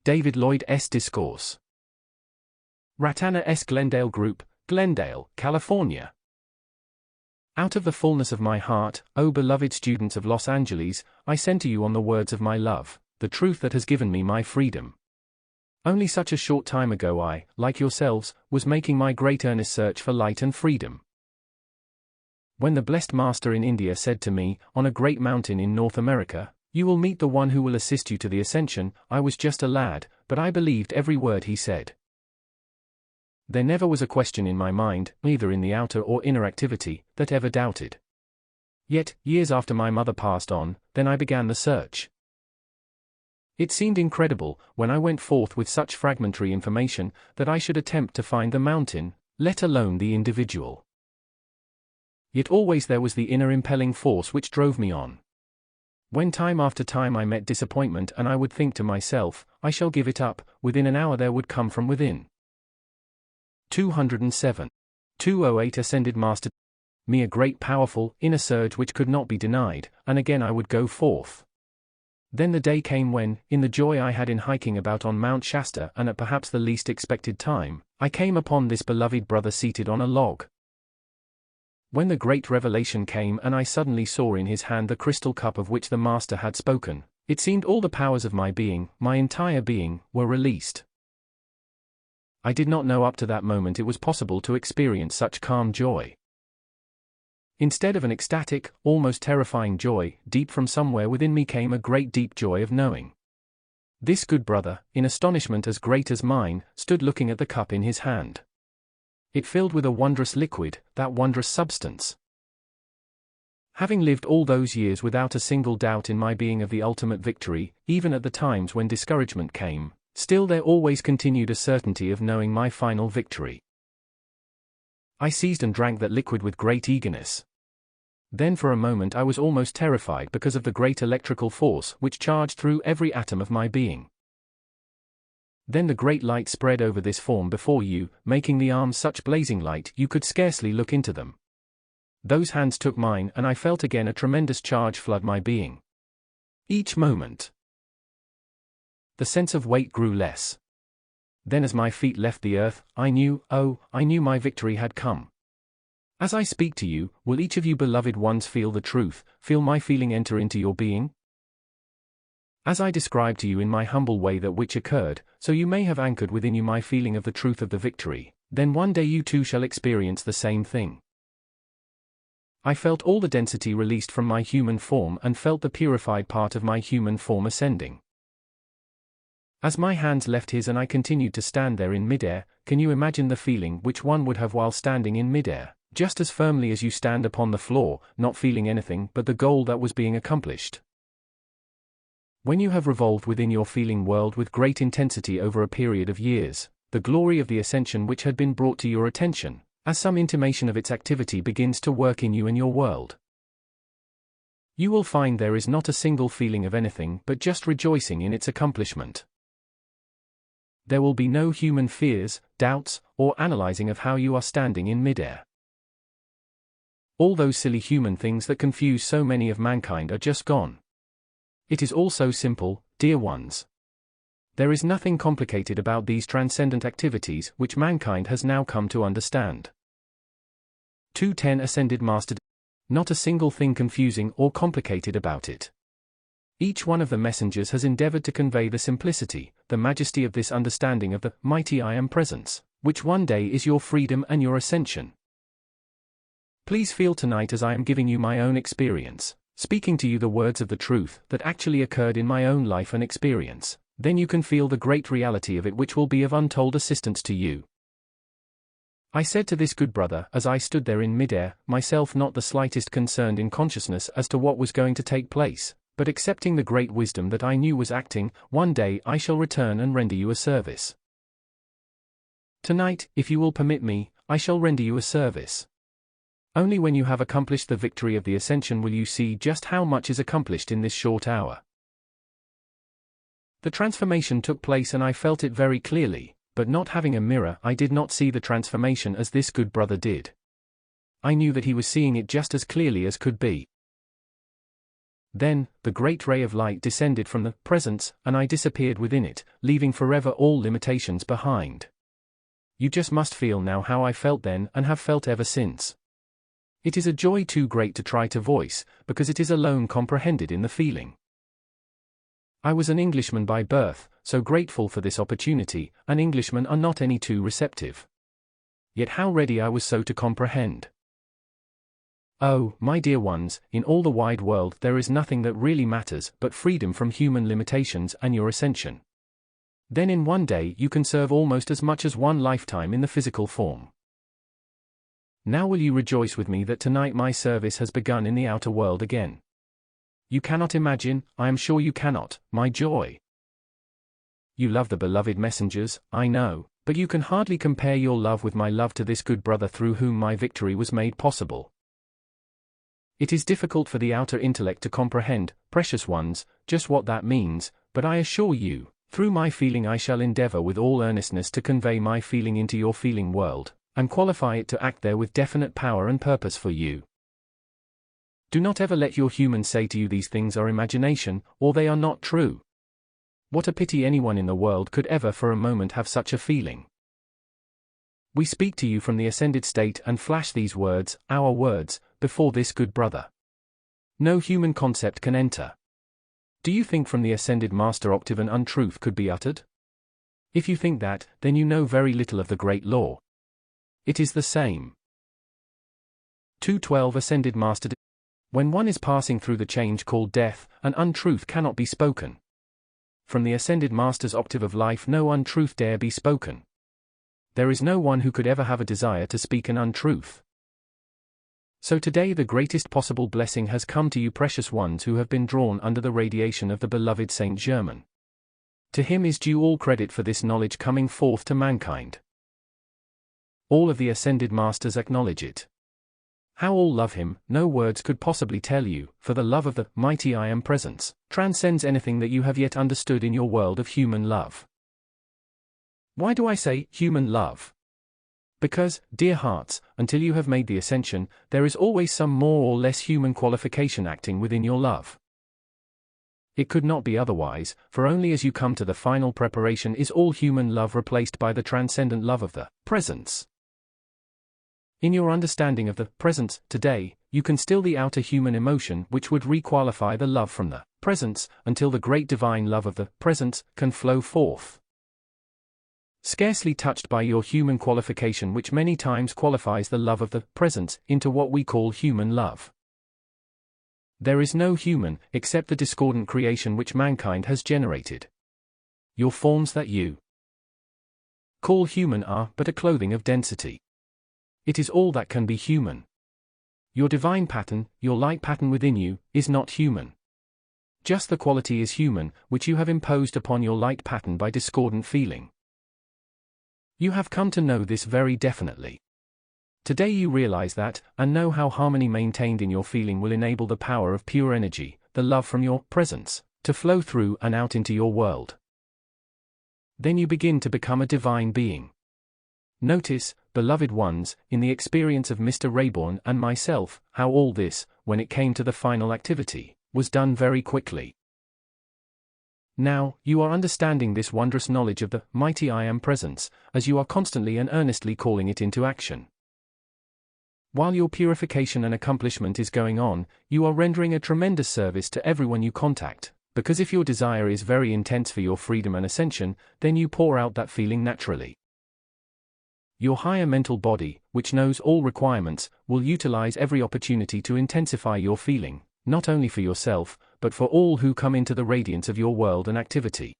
David Lloyd S. Discourse Ratana S. Glendale Group, Glendale, California. Out of the fullness of my heart, O beloved students of Los Angeles, I send to you on the words of my love, the truth that has given me my freedom. Only such a short time ago I, like yourselves, was making my great earnest search for light and freedom. When the blessed Master in India said to me, on a great mountain in North America, you will meet the one who will assist you to the ascension, I was just a lad, but I believed every word he said. There never was a question in my mind, either in the outer or inner activity, that ever doubted. Yet, years after my mother passed on, then I began the search. It seemed incredible, when I went forth with such fragmentary information, that I should attempt to find the mountain, let alone the individual. Yet always there was the inner impelling force which drove me on. When time after time I met disappointment and I would think to myself, I shall give it up, within an hour there would come from within. 207. 208 Ascended Master. Me a great powerful, inner surge which could not be denied, and again I would go forth. Then the day came when, in the joy I had in hiking about on Mount Shasta and at perhaps the least expected time, I came upon this beloved brother seated on a log. When the great revelation came and I suddenly saw in his hand the crystal cup of which the Master had spoken, it seemed all the powers of my being, my entire being, were released. I did not know up to that moment it was possible to experience such calm joy. Instead of an ecstatic, almost terrifying joy, deep from somewhere within me came a great deep joy of knowing. This good brother, in astonishment as great as mine, stood looking at the cup in his hand. It filled with a wondrous liquid, that wondrous substance. Having lived all those years without a single doubt in my being of the ultimate victory, even at the times when discouragement came, still there always continued a certainty of knowing my final victory. I seized and drank that liquid with great eagerness. Then for a moment I was almost terrified because of the great electrical force which charged through every atom of my being. Then the great light spread over this form before you, making the arms such blazing light you could scarcely look into them. Those hands took mine and I felt again a tremendous charge flood my being. Each moment, the sense of weight grew less. Then as my feet left the earth, I knew my victory had come. As I speak to you, will each of you beloved ones feel the truth, feel my feeling enter into your being? As I describe to you in my humble way that which occurred, so you may have anchored within you my feeling of the truth of the victory, then one day you too shall experience the same thing. I felt all the density released from my human form and felt the purified part of my human form ascending. As my hands left his and I continued to stand there in midair, can you imagine the feeling which one would have while standing in midair, just as firmly as you stand upon the floor, not feeling anything but the goal that was being accomplished? When you have revolved within your feeling world with great intensity over a period of years, the glory of the ascension which had been brought to your attention, as some intimation of its activity begins to work in you and your world, you will find there is not a single feeling of anything but just rejoicing in its accomplishment. There will be no human fears, doubts, or analyzing of how you are standing in midair. All those silly human things that confuse so many of mankind are just gone. It is all so simple, dear ones. There is nothing complicated about these transcendent activities which mankind has now come to understand. 210 Ascended Master. Not a single thing confusing or complicated about it. Each one of the messengers has endeavored to convey the simplicity, the majesty of this understanding of the mighty I Am Presence, which one day is your freedom and your ascension. Please feel tonight as I am giving you my own experience, speaking to you the words of the truth that actually occurred in my own life and experience, then you can feel the great reality of it which will be of untold assistance to you. I said to this good brother as I stood there in midair, myself not the slightest concerned in consciousness as to what was going to take place, but accepting the great wisdom that I knew was acting, one day I shall return and render you a service. Tonight, if you will permit me, I shall render you a service. Only when you have accomplished the victory of the ascension will you see just how much is accomplished in this short hour. The transformation took place and I felt it very clearly, but not having a mirror I did not see the transformation as this good brother did. I knew that he was seeing it just as clearly as could be. Then, the great ray of light descended from the presence, and I disappeared within it, leaving forever all limitations behind. You just must feel now how I felt then and have felt ever since. It is a joy too great to try to voice, because it is alone comprehended in the feeling. I was an Englishman by birth, so grateful for this opportunity, and Englishmen are not any too receptive. Yet how ready I was so to comprehend. Oh, my dear ones, in all the wide world there is nothing that really matters but freedom from human limitations and your ascension. Then in one day you can serve almost as much as one lifetime in the physical form. Now will you rejoice with me that tonight my service has begun in the outer world again? You cannot imagine, I am sure you cannot, my joy. You love the beloved messengers, I know, but you can hardly compare your love with my love to this good brother through whom my victory was made possible. It is difficult for the outer intellect to comprehend, precious ones, just what that means, but I assure you, through my feeling I shall endeavor with all earnestness to convey my feeling into your feeling world, and qualify it to act there with definite power and purpose for you. Do not ever let your humans say to you these things are imagination, or they are not true. What a pity anyone in the world could ever for a moment have such a feeling. We speak to you from the ascended state and flash these words, our words, before this good brother. No human concept can enter. Do you think from the ascended master octave an untruth could be uttered? If you think that, then you know very little of the great law. It is the same. 212 Ascended Master. When one is passing through the change called death, an untruth cannot be spoken. From the ascended master's octave of life no untruth dare be spoken. There is no one who could ever have a desire to speak an untruth. So today the greatest possible blessing has come to you precious ones who have been drawn under the radiation of the beloved Saint Germain. To him is due all credit for this knowledge coming forth to mankind. All of the ascended masters acknowledge it. How all love him, no words could possibly tell you, for the love of the mighty I Am Presence transcends anything that you have yet understood in your world of human love. Why do I say human love? Because, dear hearts, until you have made the ascension, there is always some more or less human qualification acting within your love. It could not be otherwise, for only as you come to the final preparation is all human love replaced by the transcendent love of the presence. In your understanding of the presence today, you can still the outer human emotion which would requalify the love from the presence, until the great divine love of the presence can flow forth. Scarcely touched by your human qualification which many times qualifies the love of the presence into what we call human love. There is no human, except the discordant creation which mankind has generated. Your forms that you call human are but a clothing of density. It is all that can be human. Your divine pattern, your light pattern within you, is not human. Just the quality is human, which you have imposed upon your light pattern by discordant feeling. You have come to know this very definitely. Today you realize that, and know how harmony maintained in your feeling will enable the power of pure energy, the love from your presence, to flow through and out into your world. Then you begin to become a divine being. Notice, beloved ones, in the experience of Mr. Rayborn and myself, how all this, when it came to the final activity, was done very quickly. Now, you are understanding this wondrous knowledge of the mighty I Am Presence, as you are constantly and earnestly calling it into action. While your purification and accomplishment is going on, you are rendering a tremendous service to everyone you contact, because if your desire is very intense for your freedom and ascension, then you pour out that feeling naturally. Your higher mental body, which knows all requirements, will utilize every opportunity to intensify your feeling, not only for yourself, but for all who come into the radiance of your world and activity.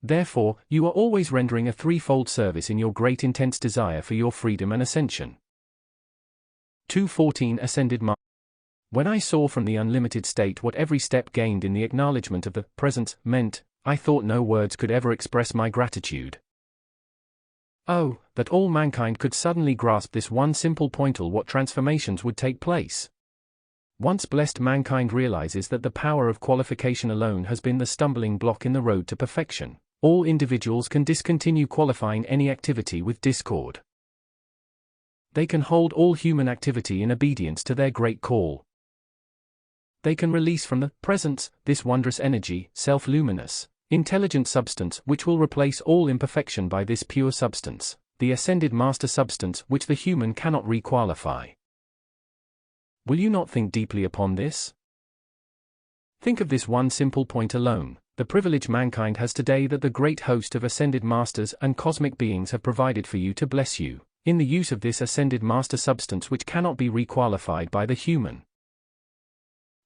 Therefore, you are always rendering a threefold service in your great intense desire for your freedom and ascension. 214 Ascended Master. When I saw from the unlimited state what every step gained in the acknowledgement of the presence meant, I thought no words could ever express my gratitude. Oh, that all mankind could suddenly grasp this one simple pointal, what transformations would take place. Once blessed mankind realizes that the power of qualification alone has been the stumbling block in the road to perfection, all individuals can discontinue qualifying any activity with discord. They can hold all human activity in obedience to their great call. they can release from the presence this wondrous energy, self-luminous, intelligent substance which will replace all imperfection by this pure substance, the ascended master substance which the human cannot requalify. Will you not think deeply upon this? Think of this one simple point alone, the privilege mankind has today that the great host of ascended masters and cosmic beings have provided for you to bless you, in the use of this ascended master substance which cannot be requalified by the human.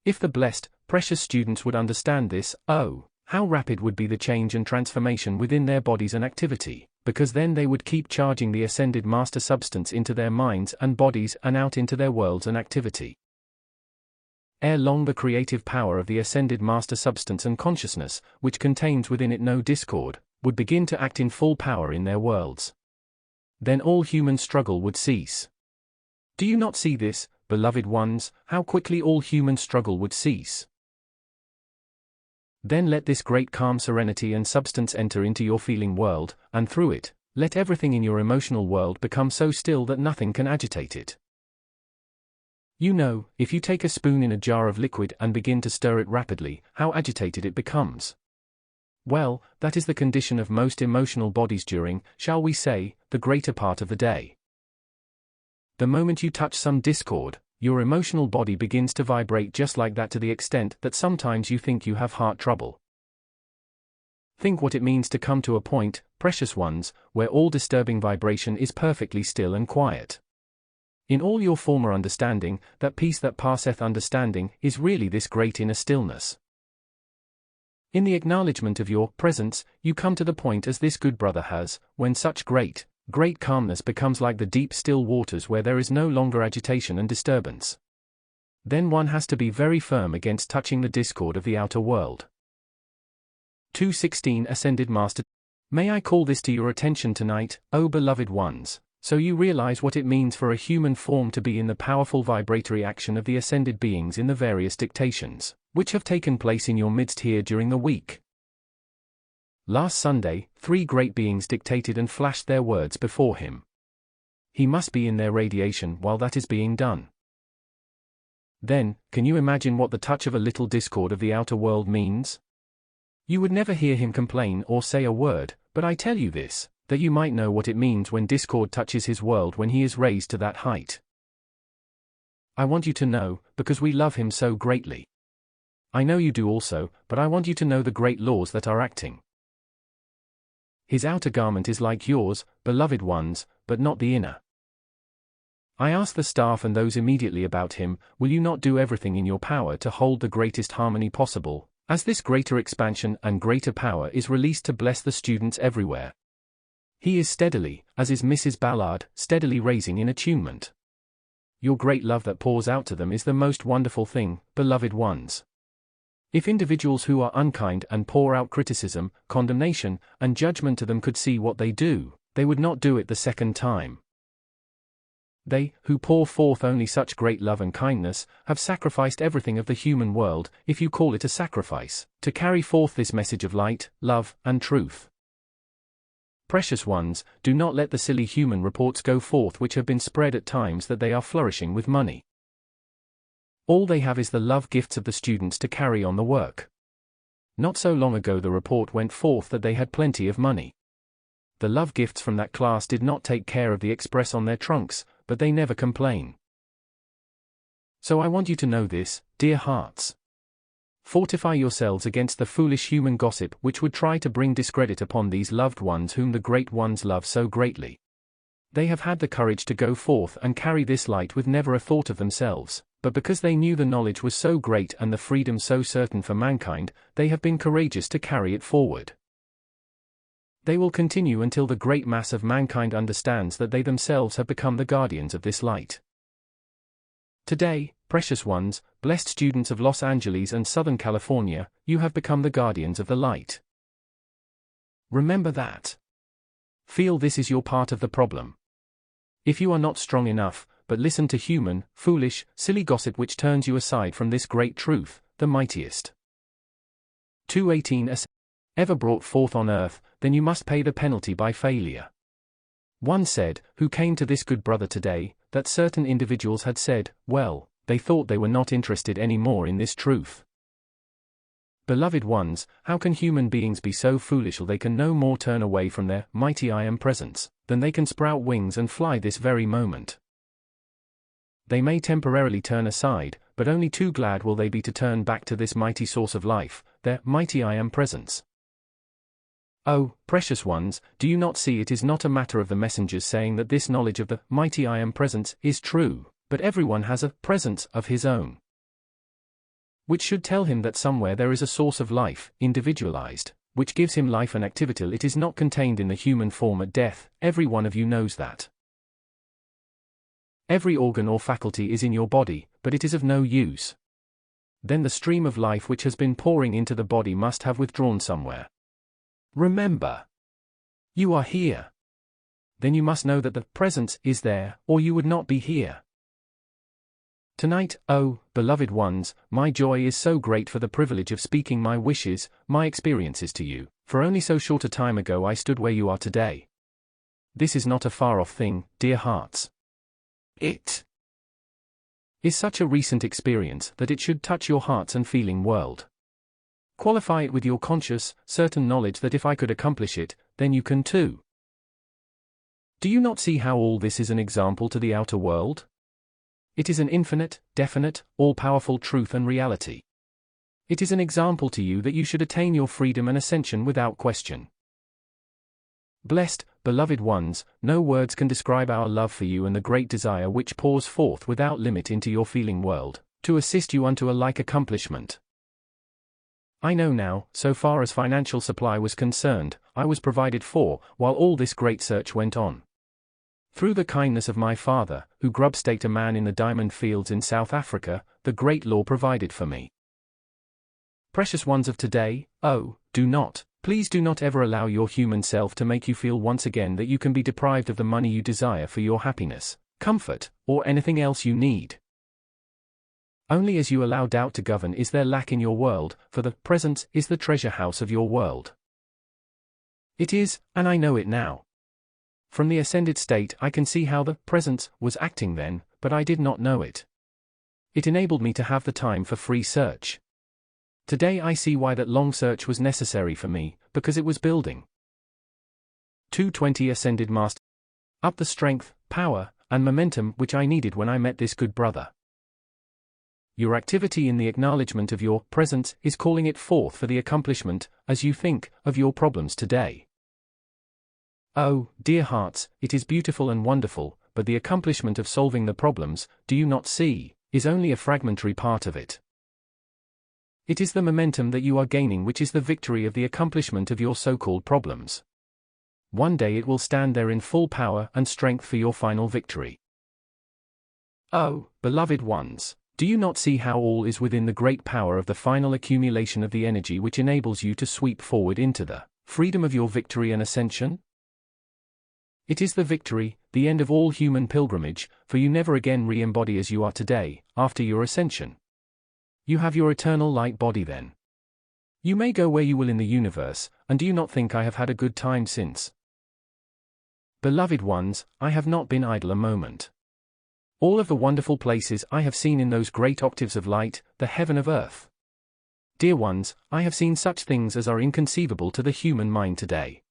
If the blessed, precious students would understand this, oh, how rapid would be the change and transformation within their bodies and activity, because then they would keep charging the ascended master substance into their minds and bodies and out into their worlds and activity. Ere long the creative power of the ascended master substance and consciousness, which contains within it no discord, would begin to act in full power in their worlds. Then all human struggle would cease. Do you not see this, beloved ones, how quickly all human struggle would cease? Then let this great calm serenity and substance enter into your feeling world, and through it, let everything in your emotional world become so still that nothing can agitate it. You know, if you take a spoon in a jar of liquid and begin to stir it rapidly, how agitated it becomes. Well, that is the condition of most emotional bodies during, shall we say, the greater part of the day. The moment you touch some discord, your emotional body begins to vibrate just like that, to the extent that sometimes you think you have heart trouble. Think what it means to come to a point, precious ones, where all disturbing vibration is perfectly still and quiet. In all your former understanding, that peace that passeth understanding is really this great inner stillness. In the acknowledgement of your presence, you come to the point as this good brother has, when such great calmness becomes like the deep still waters where there is no longer agitation and disturbance. Then one has to be very firm against touching the discord of the outer world. 216 Ascended Master. May I call this to your attention tonight, O beloved ones, so you realize what it means for a human form to be in the powerful vibratory action of the ascended beings in the various dictations, which have taken place in your midst here during the week. Last Sunday, 3 great beings dictated and flashed their words before him. He must be in their radiation while that is being done. Then, can you imagine what the touch of a little discord of the outer world means? You would never hear him complain or say a word, but I tell you this, that you might know what it means when discord touches his world when he is raised to that height. I want you to know, because we love him so greatly. I know you do also, but I want you to know the great laws that are acting. His outer garment is like yours, beloved ones, but not the inner. I ask the staff and those immediately about him, will you not do everything in your power to hold the greatest harmony possible, as this greater expansion and greater power is released to bless the students everywhere? He is steadily, as is Mrs. Ballard, steadily raising in attunement. Your great love that pours out to them is the most wonderful thing, beloved ones. If individuals who are unkind and pour out criticism, condemnation, and judgment to them could see what they do, they would not do it the second time. They, who pour forth only such great love and kindness, have sacrificed everything of the human world, if you call it a sacrifice, to carry forth this message of light, love, and truth. Precious ones, do not let the silly human reports go forth which have been spread at times that they are flourishing with money. All they have is the love gifts of the students to carry on the work. Not so long ago the report went forth that they had plenty of money. The love gifts from that class did not take care of the express on their trunks, but they never complain. So I want you to know this, dear hearts. Fortify yourselves against the foolish human gossip which would try to bring discredit upon these loved ones whom the great ones love so greatly. They have had the courage to go forth and carry this light with never a thought of themselves, but because they knew the knowledge was so great and the freedom so certain for mankind, they have been courageous to carry it forward. They will continue until the great mass of mankind understands that they themselves have become the guardians of this light. Today, precious ones, blessed students of Los Angeles and Southern California, you have become the guardians of the light. Remember that. Feel this is your part of the problem. If you are not strong enough, but listen to human, foolish, silly gossip which turns you aside from this great truth, the mightiest. 218 ever brought forth on earth, then you must pay the penalty by failure. One said, who came to this good brother today, that certain individuals had said, well, they thought they were not interested anymore in this truth. Beloved ones, how can human beings be so foolish they can no more turn away from their mighty I am presence than they can sprout wings and fly this very moment? They may temporarily turn aside, but only too glad will they be to turn back to this mighty source of life, their mighty I am presence. Oh, precious ones, do you not see it is not a matter of the messengers saying that this knowledge of the mighty I am presence is true, but everyone has a presence of his own, which should tell him that somewhere there is a source of life, individualized, which gives him life and activity. It is not contained in the human form at death. Every one of you knows that. Every organ or faculty is in your body, but it is of no use. Then the stream of life which has been pouring into the body must have withdrawn somewhere. Remember, you are here. Then you must know that the presence is there, or you would not be here. Tonight, oh, beloved ones, my joy is so great for the privilege of speaking my wishes, my experiences to you, for only so short a time ago I stood where you are today. This is not a far-off thing, dear hearts. It is such a recent experience that it should touch your hearts and feeling world. Qualify it with your conscious, certain knowledge that if I could accomplish it, then you can too. Do you not see how all this is an example to the outer world? It is an infinite, definite, all-powerful truth and reality. It is an example to you that you should attain your freedom and ascension without question. Blessed, beloved ones, no words can describe our love for you and the great desire which pours forth without limit into your feeling world, to assist you unto a like accomplishment. I know now, so far as financial supply was concerned, I was provided for, while all this great search went on. Through the kindness of my father, who grub-staked a man in the diamond fields in South Africa, the great law provided for me. Precious ones of today, oh, please do not ever allow your human self to make you feel once again that you can be deprived of the money you desire for your happiness, comfort, or anything else you need. Only as you allow doubt to govern is there lack in your world, for the presence is the treasure house of your world. It is, and I know it now. From the ascended state I can see how the presence was acting then, but I did not know it. It enabled me to have the time for free search. Today I see why that long search was necessary for me, because it was building. 220 Ascended Master. Up the strength, power, and momentum which I needed when I met this good brother. Your activity in the acknowledgement of your presence is calling it forth for the accomplishment, as you think, of your problems today. Oh, dear hearts, it is beautiful and wonderful, but the accomplishment of solving the problems, do you not see, is only a fragmentary part of it. It is the momentum that you are gaining which is the victory of the accomplishment of your so-called problems. One day it will stand there in full power and strength for your final victory. Oh, beloved ones, do you not see how all is within the great power of the final accumulation of the energy which enables you to sweep forward into the freedom of your victory and ascension? It is the victory, the end of all human pilgrimage, for you never again re-embody as you are today, after your ascension. You have your eternal light body then. You may go where you will in the universe, and do you not think I have had a good time since? Beloved ones, I have not been idle a moment. All of the wonderful places I have seen in those great octaves of light, the heaven of earth. Dear ones, I have seen such things as are inconceivable to the human mind today.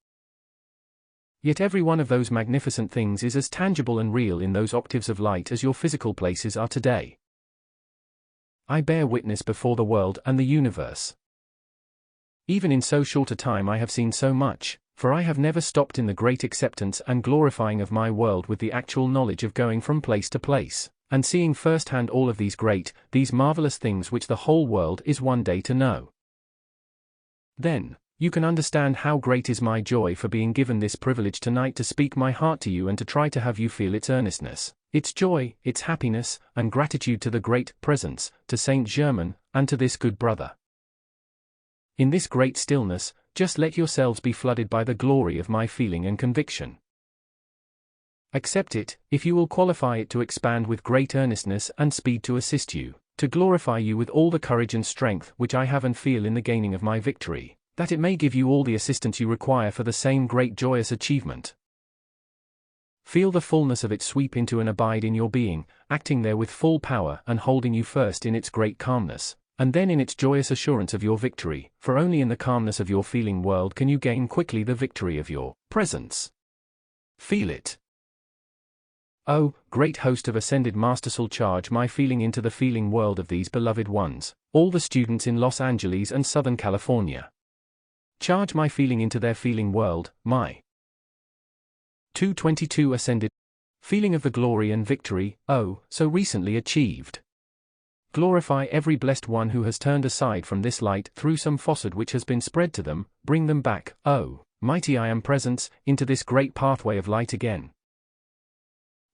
Yet every one of those magnificent things is as tangible and real in those octaves of light as your physical places are today. I bear witness before the world and the universe. Even in so short a time I have seen so much, for I have never stopped in the great acceptance and glorifying of my world with the actual knowledge of going from place to place, and seeing firsthand all of these great, these marvelous things which the whole world is one day to know. Then, you can understand how great is my joy for being given this privilege tonight to speak my heart to you and to try to have you feel its earnestness, its joy, its happiness, and gratitude to the great presence, to Saint Germain, and to this good brother. In this great stillness, just let yourselves be flooded by the glory of my feeling and conviction. Accept it, if you will qualify it to expand with great earnestness and speed to assist you, to glorify you with all the courage and strength which I have and feel in the gaining of my victory, that it may give you all the assistance you require for the same great joyous achievement. Feel the fullness of it sweep into and abide in your being, acting there with full power and holding you first in its great calmness, and then in its joyous assurance of your victory, for only in the calmness of your feeling world can you gain quickly the victory of your presence. Feel it. Oh, great host of ascended Master Soul, charge my feeling into the feeling world of these beloved ones, all the students in Los Angeles and Southern California. Charge my feeling into their feeling world, my 222 ascended feeling of the glory and victory, oh, so recently achieved. Glorify every blessed one who has turned aside from this light through some falsehood which has been spread to them, bring them back, oh, mighty I Am Presence, into this great pathway of light again.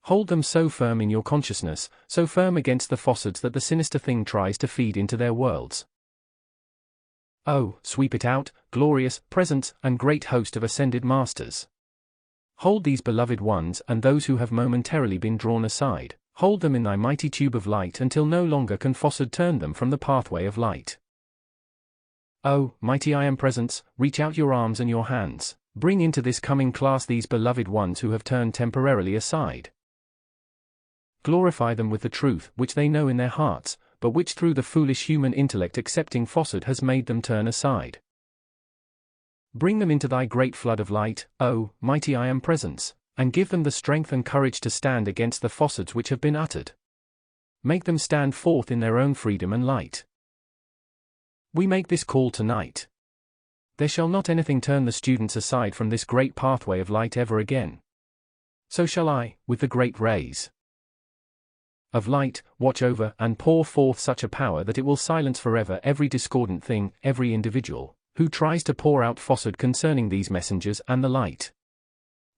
Hold them so firm in your consciousness, so firm against the falsehoods that the sinister thing tries to feed into their worlds. Oh, sweep it out, glorious presence and great host of ascended masters. Hold these beloved ones and those who have momentarily been drawn aside, hold them in thy mighty tube of light until no longer can falsehood turn them from the pathway of light. Oh, mighty I Am Presence, reach out your arms and your hands, bring into this coming class these beloved ones who have turned temporarily aside. Glorify them with the truth which they know in their hearts, but which through the foolish human intellect accepting falsehood has made them turn aside. Bring them into thy great flood of light, O mighty I Am Presence, and give them the strength and courage to stand against the falsehoods which have been uttered. Make them stand forth in their own freedom and light. We make this call tonight. There shall not anything turn the students aside from this great pathway of light ever again. So shall I, with the great rays of light, watch over and pour forth such a power that it will silence forever every discordant thing, every individual who tries to pour out falsehood concerning these messengers and the light.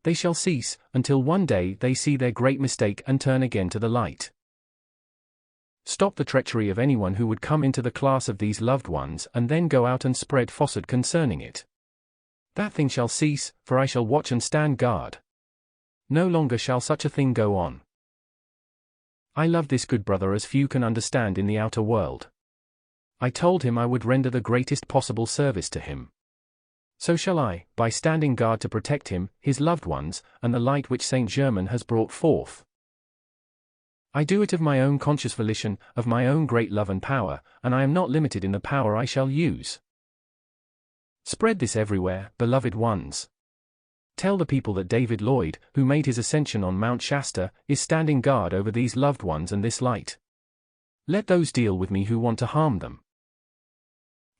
They shall cease, until one day they see their great mistake and turn again to the light. Stop the treachery of anyone who would come into the class of these loved ones and then go out and spread falsehood concerning it. That thing shall cease, for I shall watch and stand guard. No longer shall such a thing go on. I love this good brother as few can understand in the outer world. I told him I would render the greatest possible service to him. So shall I, by standing guard to protect him, his loved ones, and the light which Saint Germain has brought forth. I do it of my own conscious volition, of my own great love and power, and I am not limited in the power I shall use. Spread this everywhere, beloved ones. Tell the people that David Lloyd, who made his ascension on Mount Shasta, is standing guard over these loved ones and this light. Let those deal with me who want to harm them.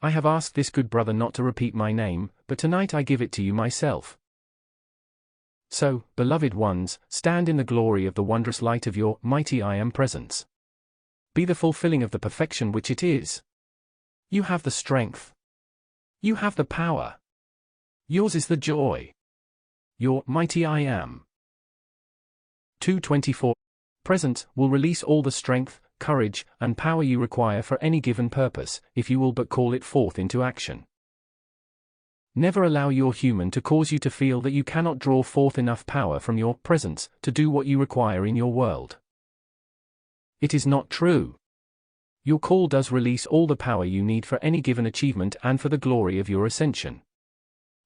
I have asked this good brother not to repeat my name, but tonight I give it to you myself. So, beloved ones, stand in the glory of the wondrous light of your mighty I Am Presence. Be the fulfilling of the perfection which it is. You have the strength. You have the power. Yours is the joy. Your mighty I Am. 224. Presence will release all the strength, courage, and power you require for any given purpose, if you will but call it forth into action. Never allow your human to cause you to feel that you cannot draw forth enough power from your presence to do what you require in your world. It is not true. Your call does release all the power you need for any given achievement and for the glory of your ascension.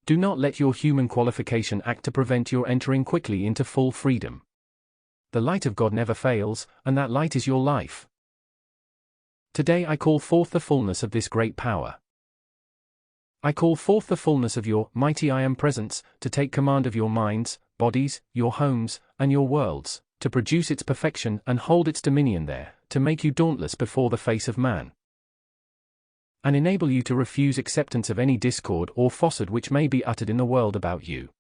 Do not let your human qualification act to prevent your entering quickly into full freedom. The light of God never fails, and that light is your life. Today I call forth the fullness of this great power. I call forth the fullness of your mighty I Am Presence, to take command of your minds, bodies, your homes, and your worlds, to produce its perfection and hold its dominion there, to make you dauntless before the face of man, and enable you to refuse acceptance of any discord or falsehood which may be uttered in the world about you.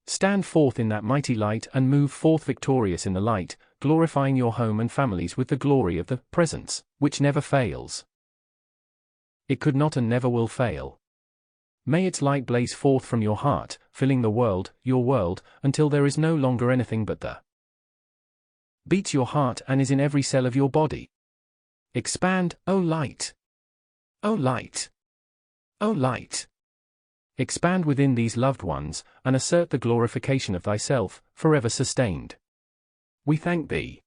Stand forth in that mighty light and move forth victorious in the light, glorifying your home and families with the glory of the presence, which never fails. It could not and never will fail. May its light blaze forth from your heart, filling the world, your world, until there is no longer anything but the beats your heart and is in every cell of your body. Expand, O light! O light! O light! Expand within these loved ones, and assert the glorification of thyself, forever sustained. We thank thee.